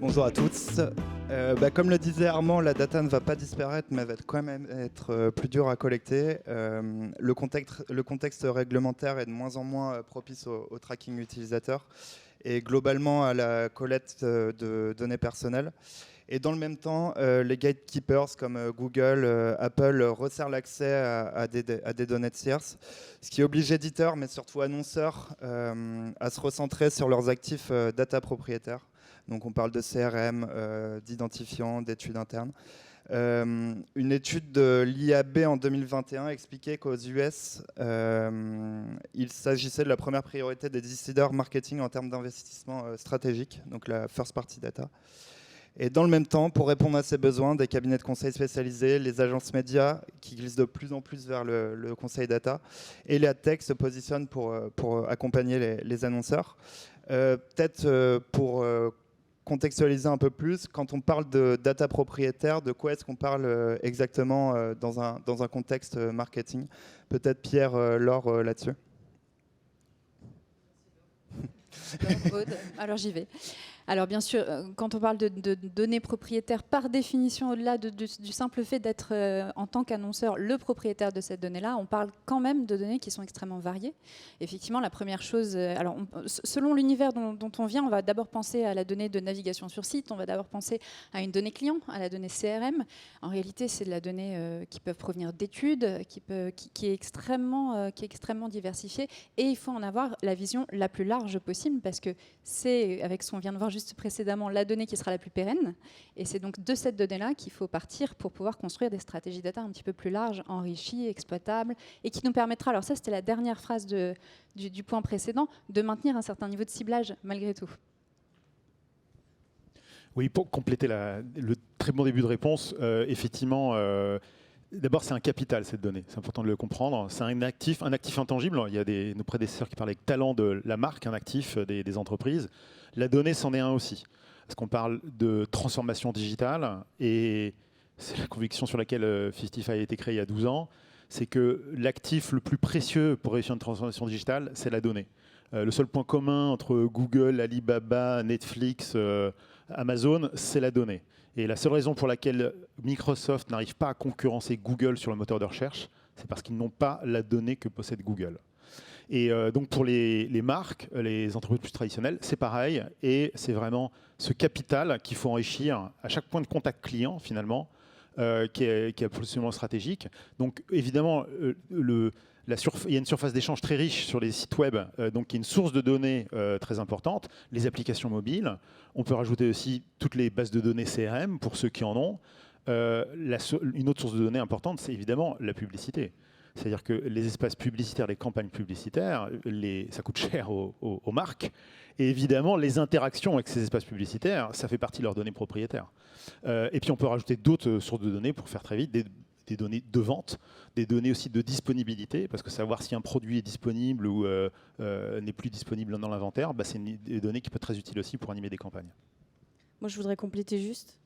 Bonjour à tous. Comme le disait Armand, la data ne va pas disparaître, mais elle va quand même être plus dure à collecter. Le contexte réglementaire est de moins en moins propice au tracking utilisateur et globalement à la collecte de données personnelles. Et dans le même temps, les gatekeepers comme Google, Apple resserrent l'accès à des données de tierces, ce qui oblige éditeurs, mais surtout annonceurs, à se recentrer sur leurs actifs data propriétaires. Donc on parle de CRM, d'identifiants, d'études internes. Une étude de l'IAB en 2021 expliquait qu'aux US, il s'agissait de la première priorité des décideurs marketing en termes d'investissement stratégique, donc la first party data. Et dans le même temps, pour répondre à ces besoins, des cabinets de conseil spécialisés, les agences médias qui glissent de plus en plus vers le conseil data, et les adtech se positionnent pour accompagner les annonceurs. Peut-être pour contextualiser un peu plus, quand on parle de data propriétaire, de quoi est-ce qu'on parle exactement dans un contexte marketing? Peut-être Pierre, Laure, là-dessus. Alors j'y vais. Alors bien sûr, quand on parle de données propriétaires, par définition, au-delà du simple fait d'être en tant qu'annonceur le propriétaire de cette donnée-là, on parle quand même de données qui sont extrêmement variées. Effectivement, la première chose, selon l'univers dont on vient, on va d'abord penser à la donnée de navigation sur site, on va d'abord penser à une donnée client, à la donnée CRM. En réalité, c'est de la donnée qui peut provenir d'études, qui est extrêmement diversifiée, et il faut en avoir la vision la plus large possible, parce que c'est, avec ce qu'on vient de voir juste précédemment, la donnée qui sera la plus pérenne. Et c'est donc de cette donnée-là qu'il faut partir pour pouvoir construire des stratégies data un petit peu plus larges, enrichies, exploitables, et qui nous permettra, alors ça c'était la dernière phrase du point précédent, de maintenir un certain niveau de ciblage malgré tout. Oui, pour compléter le très bon début de réponse, effectivement, d'abord c'est un capital cette donnée, c'est important de le comprendre. C'est un actif intangible. Il y a nos prédécesseurs qui parlaient avec talent de la marque, un actif des entreprises. La donnée, c'en est un aussi. Parce qu'on parle de transformation digitale, et c'est la conviction sur laquelle 55 a été créé il y a 12 ans, c'est que l'actif le plus précieux pour réussir une transformation digitale, c'est la donnée. Le seul point commun entre Google, Alibaba, Netflix, Amazon, c'est la donnée. Et la seule raison pour laquelle Microsoft n'arrive pas à concurrencer Google sur le moteur de recherche, c'est parce qu'ils n'ont pas la donnée que possède Google. Et donc pour les marques, les entreprises plus traditionnelles, c'est pareil. Et c'est vraiment ce capital qu'il faut enrichir à chaque point de contact client, finalement, qui est absolument stratégique. Donc évidemment, il y a une surface d'échange très riche sur les sites web, donc il y a une source de données très importante, les applications mobiles. On peut rajouter aussi toutes les bases de données CRM pour ceux qui en ont. Une autre source de données importante, c'est évidemment la publicité. C'est-à-dire que les espaces publicitaires, les campagnes publicitaires, ça coûte cher aux marques. Et évidemment, les interactions avec ces espaces publicitaires, ça fait partie de leurs données propriétaires. Et puis on peut rajouter d'autres sources de données pour faire très vite, des données de vente, des données aussi de disponibilité, parce que savoir si un produit est disponible ou n'est plus disponible dans l'inventaire, c'est des données qui peuvent être très utiles aussi pour animer des campagnes. Moi, je voudrais compléter juste.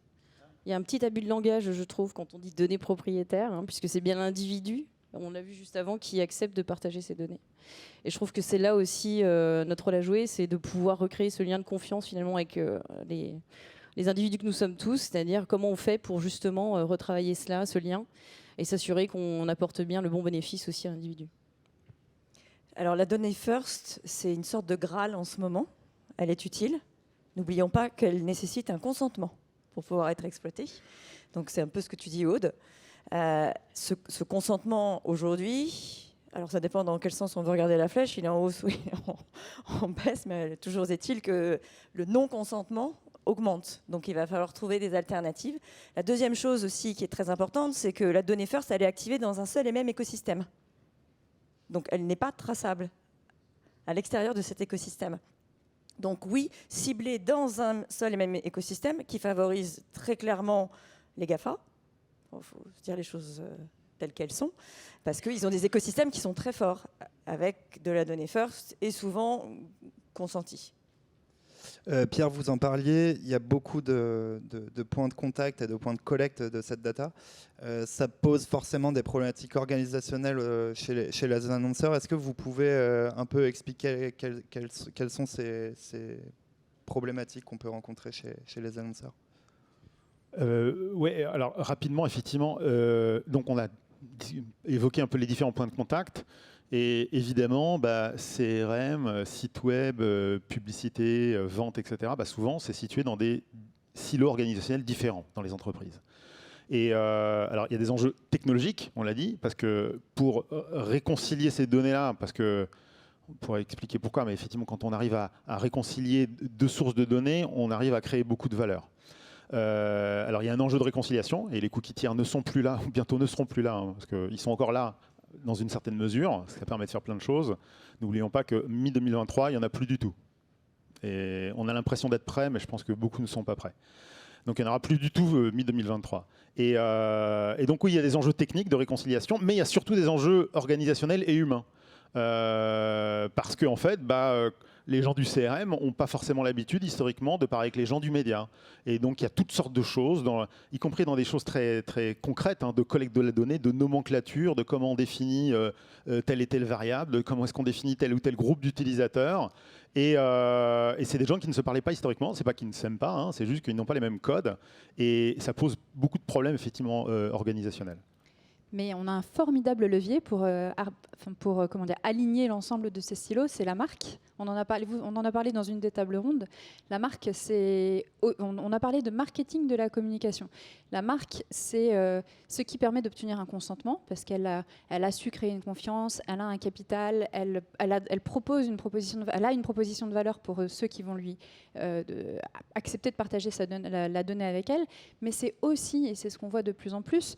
Il y a un petit abus de langage, je trouve, quand on dit données propriétaires, puisque c'est bien l'individu, on l'a vu juste avant, qui accepte de partager ces données. Et je trouve que c'est là aussi notre rôle à jouer, c'est de pouvoir recréer ce lien de confiance finalement avec les individus que nous sommes tous, c'est-à-dire comment on fait pour justement retravailler cela, ce lien, et s'assurer qu'on apporte bien le bon bénéfice aussi à l'individu. Alors la donnée first, c'est une sorte de Graal en ce moment. Elle est utile. N'oublions pas qu'elle nécessite un consentement pour pouvoir être exploitée. Donc c'est un peu ce que tu dis, Aude. Ce consentement aujourd'hui, alors ça dépend dans quel sens on veut regarder la flèche, il est en hausse ou il est en baisse, mais toujours est-il que le non-consentement augmente. Donc il va falloir trouver des alternatives. La deuxième chose aussi qui est très importante, c'est que la donnée first, elle est activée dans un seul et même écosystème. Donc elle n'est pas traçable à l'extérieur de cet écosystème. Donc oui, ciblée dans un seul et même écosystème qui favorise très clairement les GAFA. Il faut dire les choses telles qu'elles sont, parce qu'ils ont des écosystèmes qui sont très forts, avec de la donnée first et souvent consentie. Pierre, vous en parliez, il y a beaucoup de points de contact et de points de collecte de cette data. Ça pose forcément des problématiques organisationnelles chez les annonceurs. Est-ce que vous pouvez un peu expliquer quelles sont ces problématiques qu'on peut rencontrer chez les annonceurs. Oui, alors rapidement, effectivement, donc on a évoqué un peu les différents points de contact. Et évidemment, CRM, site web, publicité, vente, etc., souvent, c'est situé dans des silos organisationnels différents dans les entreprises. Et alors, il y a des enjeux technologiques, on l'a dit, parce que pour réconcilier ces données-là, parce que on pourrait expliquer pourquoi, mais effectivement, quand on arrive à réconcilier deux sources de données, on arrive à créer beaucoup de valeur. Alors, il y a un enjeu de réconciliation, et les cookies tiers ne sont plus là, ou bientôt ne seront plus là, hein, parce qu'ils sont encore là dans une certaine mesure, ça permet de faire plein de choses. N'oublions pas que mi-2023, il n'y en a plus du tout. Et on a l'impression d'être prêt, mais je pense que beaucoup ne sont pas prêts. Donc il n'y en aura plus du tout mi-2023. Et donc oui, il y a des enjeux techniques de réconciliation, mais il y a surtout des enjeux organisationnels et humains. Parce qu'en fait, les gens du CRM n'ont pas forcément l'habitude historiquement de parler avec les gens du média. Et donc il y a toutes sortes de choses, y compris dans des choses très, très concrètes, de collecte de la donnée, de nomenclature, de comment on définit telle et telle variable, de comment est-ce qu'on définit tel ou tel groupe d'utilisateurs. Et c'est des gens qui ne se parlaient pas historiquement, c'est pas qu'ils ne s'aiment pas, c'est juste qu'ils n'ont pas les mêmes codes. Et ça pose beaucoup de problèmes effectivement organisationnels. Mais on a un formidable levier pour aligner l'ensemble de ces silos, c'est la marque. On en a parlé dans une des tables rondes. La marque, on a parlé de marketing de la communication. La marque, c'est ce qui permet d'obtenir un consentement, parce qu'elle a su créer une confiance, elle a un capital, elle propose une proposition de valeur pour ceux qui vont lui accepter de partager la donnée avec elle. Mais c'est aussi, et c'est ce qu'on voit de plus en plus,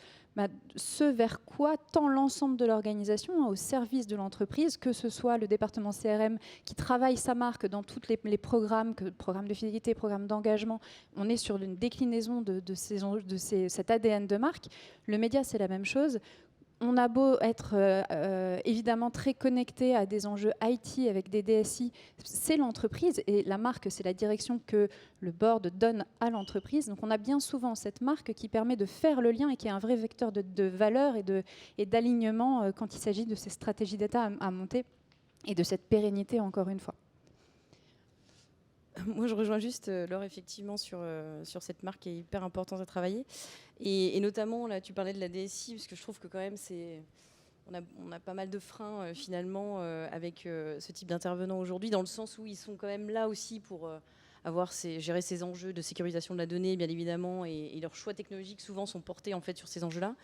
ce vers quoi tend l'ensemble de l'organisation au service de l'entreprise, que ce soit le département CRM qui travaille sa marque dans tous les programmes, programmes de fidélité, programmes d'engagement. On est sur une déclinaison de cet ADN de marque. Le média, c'est la même chose. On a beau être évidemment très connecté à des enjeux IT avec des DSI, c'est l'entreprise et la marque, c'est la direction que le board donne à l'entreprise. Donc on a bien souvent cette marque qui permet de faire le lien et qui est un vrai vecteur de valeur et d'alignement quand il s'agit de ces stratégies data à monter et de cette pérennité encore une fois. Moi, je rejoins juste Laure, effectivement, sur cette marque qui est hyper importante à travailler. Et notamment, là, tu parlais de la DSI, parce que je trouve que quand même, on a pas mal de freins, finalement, avec ce type d'intervenants aujourd'hui, dans le sens où ils sont quand même là aussi pour gérer ces enjeux de sécurisation de la donnée, bien évidemment, et leurs choix technologiques, souvent, sont portés, en fait, sur ces enjeux-là.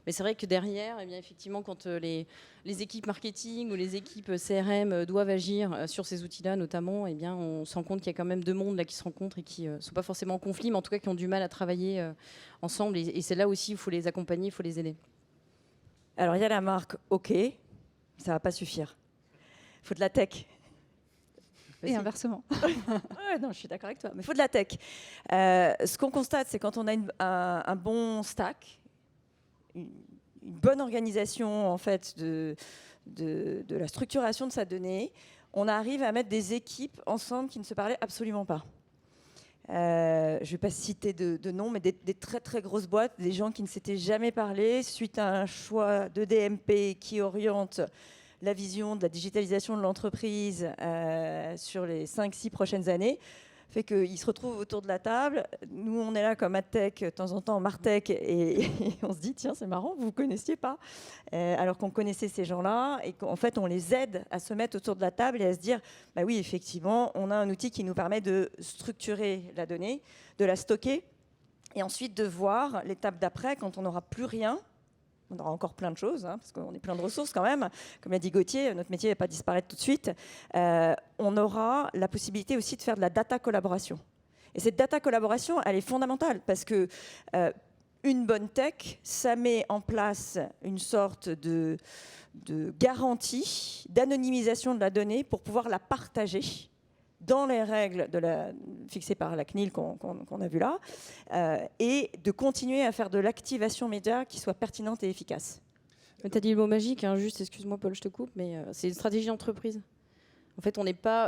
Mais c'est vrai que derrière, eh bien, effectivement, quand les équipes marketing ou les équipes CRM doivent agir sur ces outils-là, notamment, eh bien, on se rend compte qu'il y a quand même deux mondes là, qui se rencontrent et qui ne sont pas forcément en conflit, mais en tout cas qui ont du mal à travailler ensemble. Et c'est là aussi où il faut les accompagner, il faut les aider. Alors, il y a la marque, OK, ça ne va pas suffire. Il faut de la tech. Et inversement. Non, je suis d'accord avec toi, mais il faut de la tech. Ce qu'on constate, c'est quand on a un bon stack, une bonne organisation en fait de la structuration de sa donnée, on arrive à mettre des équipes ensemble qui ne se parlaient absolument pas. Je ne vais pas citer de noms, mais des très très grosses boîtes, des gens qui ne s'étaient jamais parlé suite à un choix de DMP qui oriente la vision de la digitalisation de l'entreprise sur les 5-6 prochaines années, fait qu'ils se retrouvent autour de la table. Nous, on est là comme AdTech, de temps en temps, Martech, et on se dit, tiens, c'est marrant, vous ne connaissiez pas. Alors qu'on connaissait ces gens-là, et qu'en fait, on les aide à se mettre autour de la table et à se dire, bah oui, effectivement, on a un outil qui nous permet de structurer la donnée, de la stocker, et ensuite de voir l'étape d'après, quand on n'aura plus rien. On aura encore plein de choses, parce qu'on est plein de ressources quand même. Comme l'a dit Gauthier, notre métier ne va pas disparaître tout de suite. On aura la possibilité aussi de faire de la data collaboration. Et cette data collaboration, elle est fondamentale parce que une bonne tech, ça met en place une sorte de garantie d'anonymisation de la donnée pour pouvoir la partager dans les règles fixées par la CNIL qu'on a vu là, et de continuer à faire de l'activation média qui soit pertinente et efficace. Tu as dit le mot magique, juste, excuse-moi Paul, je te coupe, mais c'est une stratégie d'entreprise. En fait,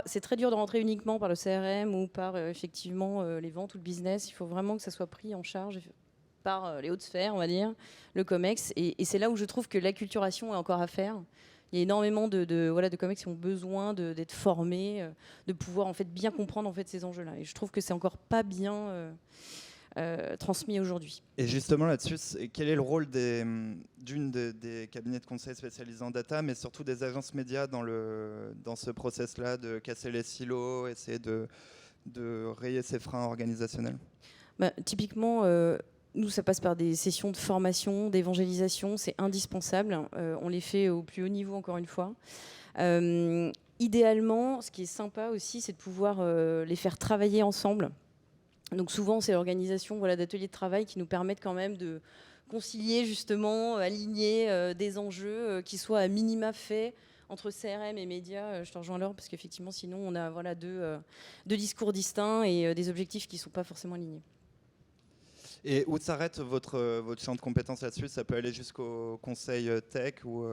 c'est très dur de rentrer uniquement par le CRM ou par effectivement les ventes ou le business. Il faut vraiment que ça soit pris en charge par les hautes sphères, on va dire, le COMEX. Et c'est là où je trouve que l'acculturation est encore à faire Il y a énormément de comex qui ont besoin d'être formés, de pouvoir en fait bien comprendre en fait ces enjeux-là. Et je trouve que c'est encore pas bien transmis aujourd'hui. Et justement là-dessus, quel est le rôle des cabinets de conseil spécialisés en data, mais surtout des agences médias dans ce process-là de casser les silos, essayer de rayer ces freins organisationnels? Typiquement, nous, ça passe par des sessions de formation, d'évangélisation, c'est indispensable. On les fait au plus haut niveau, encore une fois. Idéalement, ce qui est sympa aussi, c'est de pouvoir les faire travailler ensemble. Donc souvent, c'est l'organisation d'ateliers de travail qui nous permettent quand même de concilier, justement, aligner des enjeux qui soient à minima faits entre CRM et médias. Je te rejoins Laure, parce qu'effectivement, sinon, on a deux discours distincts et des objectifs qui ne sont pas forcément alignés. Et où s'arrête votre champ de compétences là-dessus? Ça peut aller jusqu'au conseil tech ou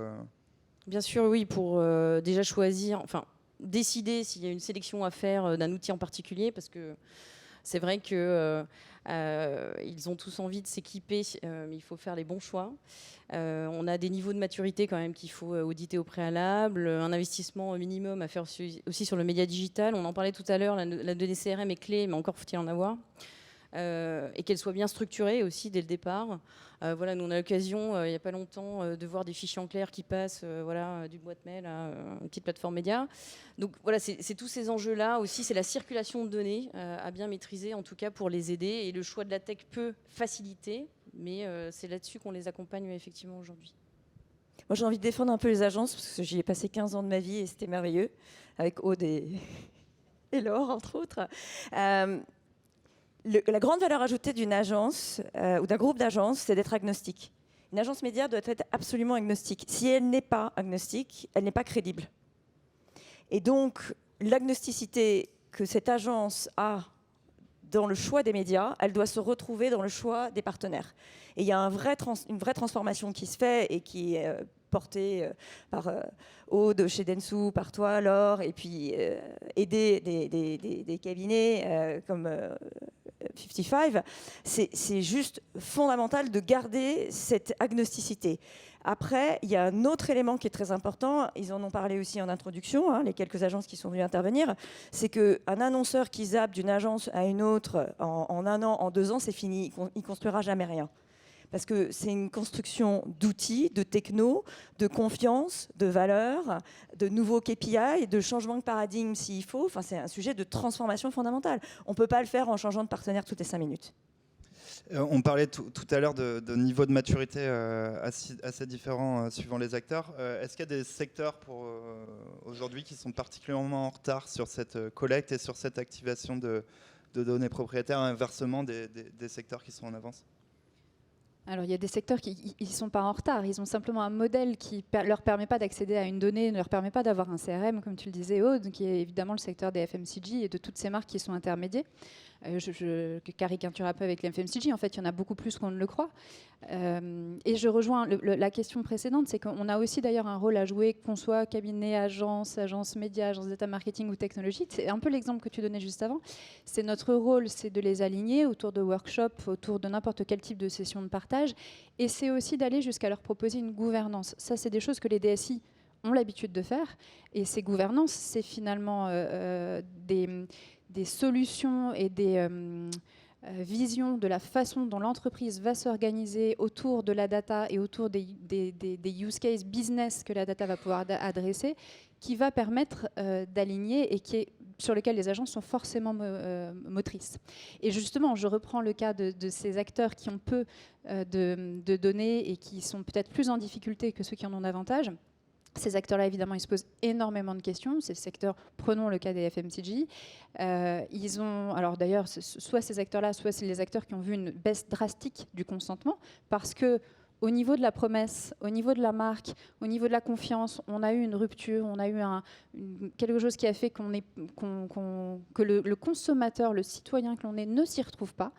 Bien sûr, oui, pour déjà choisir, enfin, décider s'il y a une sélection à faire d'un outil en particulier, parce que c'est vrai qu'ils ont tous envie de s'équiper, mais il faut faire les bons choix. On a des niveaux de maturité quand même qu'il faut auditer au préalable, un investissement minimum à faire aussi sur le média digital. On en parlait tout à l'heure, la donnée CRM est clé, mais encore faut-il en avoir. Et qu'elle soit bien structurée aussi dès le départ. Nous on a l'occasion, il n'y a pas longtemps, de voir des fichiers en clair qui passent d'une boîte mail à une petite plateforme média. Donc c'est tous ces enjeux-là aussi, c'est la circulation de données à bien maîtriser, en tout cas pour les aider. Et le choix de la tech peut faciliter, mais c'est là-dessus qu'on les accompagne effectivement aujourd'hui. Moi, j'ai envie de défendre un peu les agences, parce que j'y ai passé 15 ans de ma vie et c'était merveilleux, avec Aude et Laure, entre autres. La grande valeur ajoutée d'une agence ou d'un groupe d'agences, c'est d'être agnostique. Une agence média doit être absolument agnostique. Si elle n'est pas agnostique, elle n'est pas crédible. Et donc, l'agnosticité que cette agence a dans le choix des médias, elle doit se retrouver dans le choix des partenaires. Et il y a une vraie transformation qui se fait et qui est portée par Aude chez Dentsu, par toi, Laure, et puis aider des cabinets comme 55. C'est juste fondamental de garder cette agnosticité. Après, il y a un autre élément qui est très important, ils en ont parlé aussi en introduction, les quelques agences qui sont venues intervenir, c'est qu'un annonceur qui zappe d'une agence à une autre en 1 an, en 2 ans, c'est fini, il ne construira jamais rien. Parce que c'est une construction d'outils, de techno, de confiance, de valeurs, de nouveaux KPI, de changement de paradigme s'il faut. Enfin, c'est un sujet de transformation fondamentale. On ne peut pas le faire en changeant de partenaire toutes les 5 minutes. On parlait tout à l'heure de niveau de maturité assez différents suivant les acteurs. Est-ce qu'il y a des secteurs aujourd'hui qui sont particulièrement en retard sur cette collecte et sur cette activation de données propriétaires, inversement des secteurs qui sont en avance? Alors, il y a des secteurs qui ne sont pas en retard. Ils ont simplement un modèle qui ne leur permet pas d'accéder à une donnée, ne leur permet pas d'avoir un CRM, comme tu le disais, Aude, qui est évidemment le secteur des FMCG et de toutes ces marques qui sont intermédiaires. Je caricature un peu avec les FMCG. En fait, il y en a beaucoup plus qu'on ne le croit. Et je rejoins la question précédente, c'est qu'on a aussi d'ailleurs un rôle à jouer, qu'on soit cabinet, agence média, agence data marketing ou technologie. C'est un peu l'exemple que tu donnais juste avant. C'est notre rôle, c'est de les aligner autour de workshops, autour de n'importe quel type de session de partage. Et c'est aussi d'aller jusqu'à leur proposer une gouvernance. Ça, c'est des choses que les DSI ont l'habitude de faire. Et ces gouvernances, c'est finalement des solutions et des visions de la façon dont l'entreprise va s'organiser autour de la data et autour des use cases business que la data va pouvoir adresser, qui va permettre d'aligner et sur lequel les agences sont forcément motrices. Et justement, je reprends le cas de ces acteurs qui ont peu de données et qui sont peut-être plus en difficulté que ceux qui en ont davantage. Ces acteurs-là, évidemment, ils se posent énormément de questions. Ces secteurs, prenons le cas des FMCG. Ils ont, alors d'ailleurs, soit ces acteurs-là, soit c'est les acteurs qui ont vu une baisse drastique du consentement, parce que au niveau de la promesse, au niveau de la marque, au niveau de la confiance, on a eu une rupture, on a eu quelque chose qui a fait que le consommateur, le citoyen que l'on est, ne s'y retrouve pas.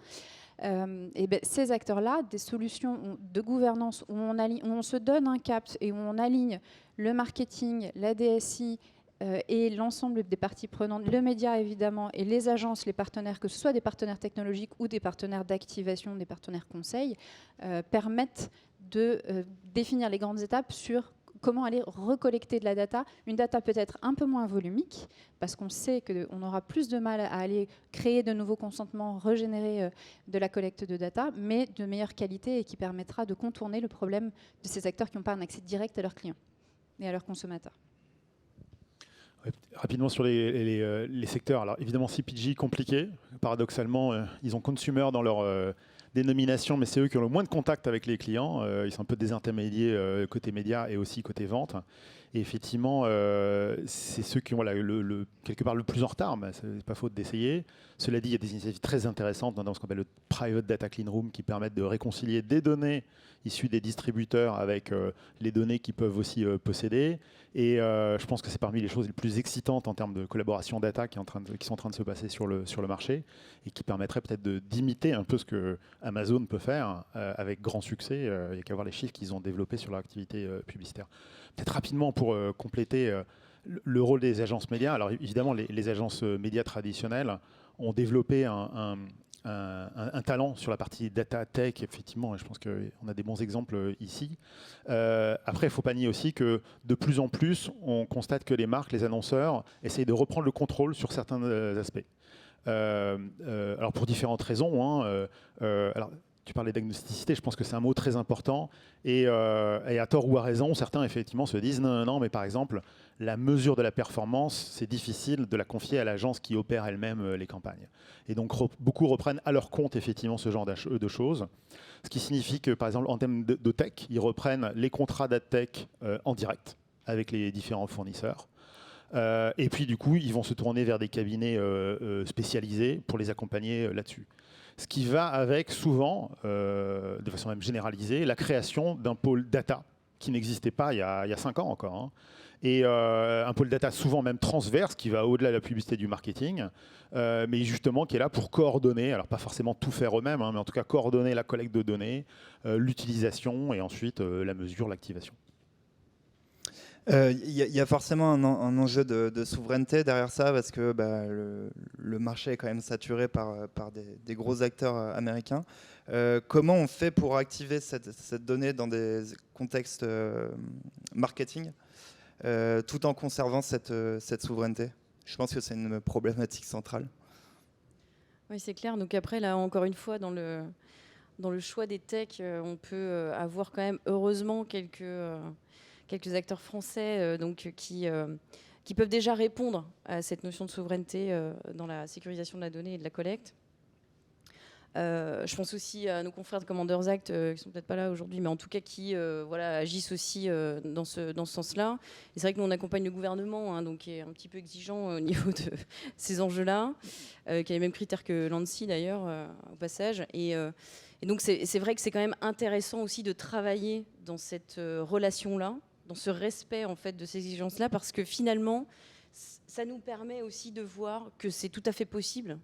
Ces acteurs-là, des solutions de gouvernance où on se donne un cap et où on aligne le marketing, la DSI et l'ensemble des parties prenantes, le média évidemment, et les agences, les partenaires, que ce soit des partenaires technologiques ou des partenaires d'activation, des partenaires conseils, permettent de définir les grandes étapes sur comment aller recollecter de la data, une data peut-être un peu moins volumique, parce qu'on sait qu'on aura plus de mal à aller créer de nouveaux consentements, régénérer de la collecte de data, mais de meilleure qualité et qui permettra de contourner le problème de ces acteurs qui n'ont pas un accès direct à leurs clients et à leurs consommateurs. Ouais, rapidement sur les secteurs. Alors évidemment CPG compliqué. Paradoxalement, ils ont consumer dans leur dénomination, mais c'est eux qui ont le moins de contact avec les clients. Ils sont un peu des intermédiaires côté médias et aussi côté vente. Et effectivement, c'est ceux qui ont quelque part le plus en retard, mais c'est pas faute d'essayer. Cela dit, il y a des initiatives très intéressantes dans ce qu'on appelle le Private Data Clean Room qui permettent de réconcilier des données issues des distributeurs avec les données qu'ils peuvent aussi posséder. Et je pense que c'est parmi les choses les plus excitantes en termes de collaboration data qui sont en train de se passer sur le marché et qui permettraient peut-être d'imiter un peu ce que Amazon peut faire avec grand succès. Il n'y a qu'à voir les chiffres qu'ils ont développés sur leur activité publicitaire. Peut-être rapidement pour compléter le rôle des agences médias. Alors évidemment, les agences médias traditionnelles ont développé un talent sur la partie data tech, effectivement, et je pense qu'on a des bons exemples ici. Après, il ne faut pas nier aussi que de plus en plus, on constate que les marques, les annonceurs, essayent de reprendre le contrôle sur certains aspects. Alors pour différentes raisons. Alors, tu parlais d'agnosticité, je pense que c'est un mot très important. Et à tort ou à raison, certains effectivement se disent non, mais par exemple, la mesure de la performance, c'est difficile de la confier à l'agence qui opère elle-même les campagnes. Et donc beaucoup reprennent à leur compte effectivement ce genre de choses. Ce qui signifie que par exemple en termes de tech, ils reprennent les contrats d'adtech en direct avec les différents fournisseurs. Et puis du coup, ils vont se tourner vers des cabinets spécialisés pour les accompagner là-dessus. Ce qui va avec souvent, de façon même généralisée, la création d'un pôle data qui n'existait pas il y a 5 ans encore. Hein. Et un pôle data souvent même transverse qui va au-delà de la publicité du marketing, mais justement qui est là pour coordonner, alors pas forcément tout faire eux-mêmes, hein, mais en tout cas coordonner la collecte de données, l'utilisation et ensuite la mesure, l'activation. Il y a forcément un enjeu de souveraineté derrière ça parce que le marché est quand même saturé par des gros acteurs américains. Comment on fait pour activer cette donnée dans des contextes marketing tout en conservant cette souveraineté? Je pense que c'est une problématique centrale. Oui, c'est clair. Donc après, là, encore une fois, dans le choix des techs, on peut avoir quand même, heureusement, quelques acteurs français qui peuvent déjà répondre à cette notion de souveraineté dans la sécurisation de la donnée et de la collecte. Je pense aussi à nos confrères de Commanders Act, qui ne sont peut-être pas là aujourd'hui, mais en tout cas qui agissent aussi dans ce sens-là. Et c'est vrai que nous, on accompagne le gouvernement, hein, donc qui est un petit peu exigeant au niveau de ces enjeux-là, qui a les mêmes critères que l'ANSSI d'ailleurs, au passage. Et donc c'est vrai que c'est quand même intéressant aussi de travailler dans cette relation-là, dans ce respect en fait de ces exigences-là, parce que finalement, ça nous permet aussi de voir que c'est tout à fait possible.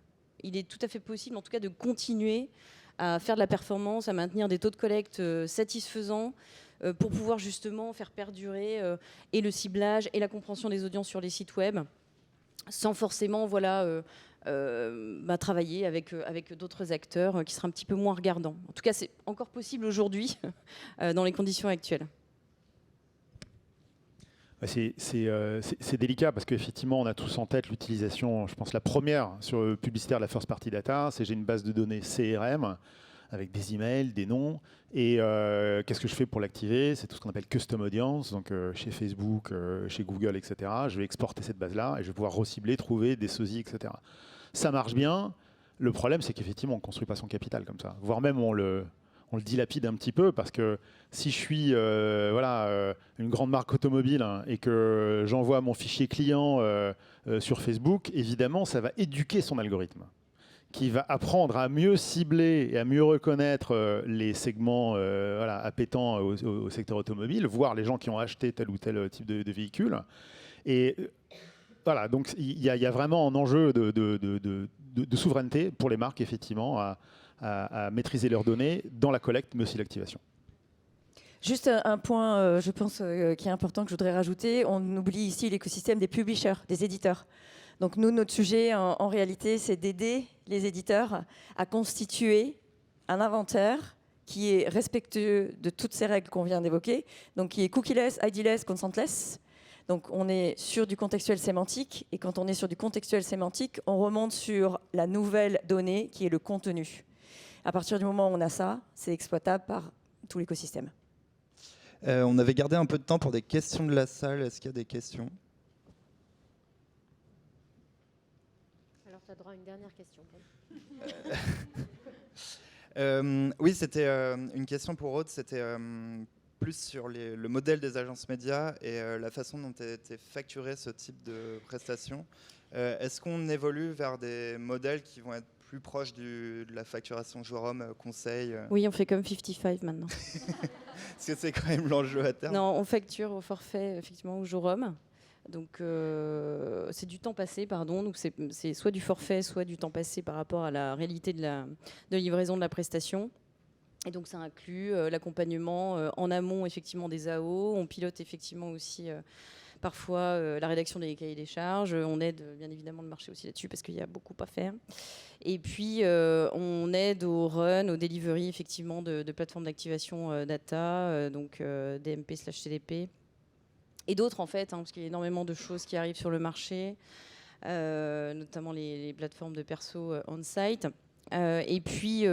Il est tout à fait possible, en tout cas, de continuer à faire de la performance, à maintenir des taux de collecte satisfaisants pour pouvoir justement faire perdurer et le ciblage et la compréhension des audiences sur les sites web, sans forcément travailler avec d'autres acteurs qui seraient un petit peu moins regardants. En tout cas, c'est encore possible aujourd'hui dans les conditions actuelles. C'est délicat parce qu'effectivement, on a tous en tête l'utilisation, je pense la première sur le publicitaire de la first party data, c'est j'ai une base de données CRM avec des emails, des noms, et qu'est-ce que je fais pour l'activer? C'est tout ce qu'on appelle custom audience, donc chez Facebook, chez Google, etc. Je vais exporter cette base-là et je vais pouvoir recibler, trouver des sosies, etc. Ça marche bien. Le problème, c'est qu'effectivement, on ne construit pas son capital comme ça, voire même on le dilapide un petit peu parce que si je suis une grande marque automobile hein, et que j'envoie mon fichier client sur Facebook, évidemment, ça va éduquer son algorithme qui va apprendre à mieux cibler et à mieux reconnaître les segments appétants au secteur automobile, voire les gens qui ont acheté tel ou tel type de véhicule. Et voilà, donc il y a vraiment un enjeu de souveraineté pour les marques, effectivement, à maîtriser leurs données dans la collecte, mais aussi l'activation. Juste un point, je pense, qui est important que je voudrais rajouter. On oublie ici l'écosystème des publishers, des éditeurs. Donc nous, notre sujet, en réalité, c'est d'aider les éditeurs à constituer un inventaire qui est respectueux de toutes ces règles qu'on vient d'évoquer, donc qui est cookieless, ID-less, consentless. Donc on est sur du contextuel sémantique, et quand on est sur du contextuel sémantique, on remonte sur la nouvelle donnée qui est le contenu. À partir du moment où on a ça, c'est exploitable par tout l'écosystème. On avait gardé un peu de temps pour des questions de la salle. Est-ce qu'il y a des questions ? Alors, tu as droit à une dernière question. Oui, c'était une question pour Aude. C'était plus sur le modèle des agences médias et la façon dont était facturé ce type de prestations. Est-ce qu'on évolue vers des modèles qui vont être plus proches de la facturation jour homme, conseil Oui, on fait comme 55 maintenant. Parce que c'est quand même l'enjeu à terme. Non, on facture au forfait, effectivement, au jour homme. Donc, c'est du temps passé, pardon. Donc, c'est soit du forfait, soit du temps passé par rapport à la réalité de livraison de la prestation. Et donc, ça inclut l'accompagnement en amont, effectivement, des AO. On pilote, effectivement, aussi parfois la rédaction des cahiers des charges. On aide, bien évidemment, le marché aussi là-dessus parce qu'il y a beaucoup à faire. Et puis, on aide au run, au delivery, effectivement, de plateformes d'activation data, donc DMP/CDP. Et d'autres, en fait, parce qu'il y a énormément de choses qui arrivent sur le marché, notamment les plateformes de perso on-site. Et puis,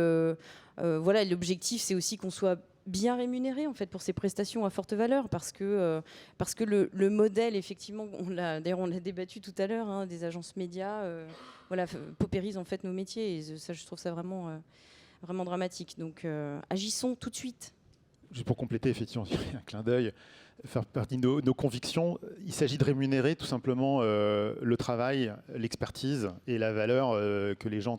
voilà, l'objectif, c'est aussi qu'on soit bien rémunéré, en fait, pour ces prestations à forte valeur, parce que le modèle, effectivement, d'ailleurs, on l'a débattu tout à l'heure, des agences médias, voilà, paupérise, en fait, nos métiers. Et ça, je trouve ça vraiment, vraiment dramatique. Donc, agissons tout de suite. Juste pour compléter, effectivement, un clin d'œil, faire partie de nos convictions, il s'agit de rémunérer tout simplement le travail, l'expertise et la valeur que les gens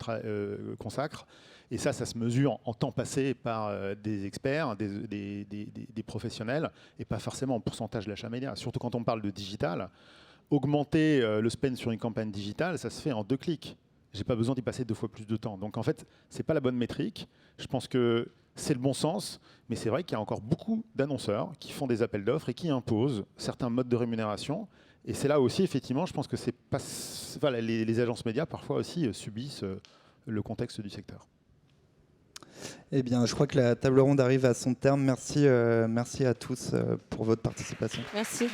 consacrent. Et ça se mesure en temps passé par des experts, des professionnels, et pas forcément en pourcentage de l'achat média. Surtout quand on parle de digital, augmenter le spend sur une campagne digitale, ça se fait en 2 clics. J'ai pas besoin d'y passer 2 fois plus de temps. Donc en fait, c'est pas la bonne métrique. Je pense que c'est le bon sens, mais c'est vrai qu'il y a encore beaucoup d'annonceurs qui font des appels d'offres et qui imposent certains modes de rémunération. Et c'est là aussi, effectivement, je pense que c'est pas, voilà, les agences médias parfois aussi subissent le contexte du secteur. Eh bien, je crois que la table ronde arrive à son terme. Merci à tous pour votre participation. Merci.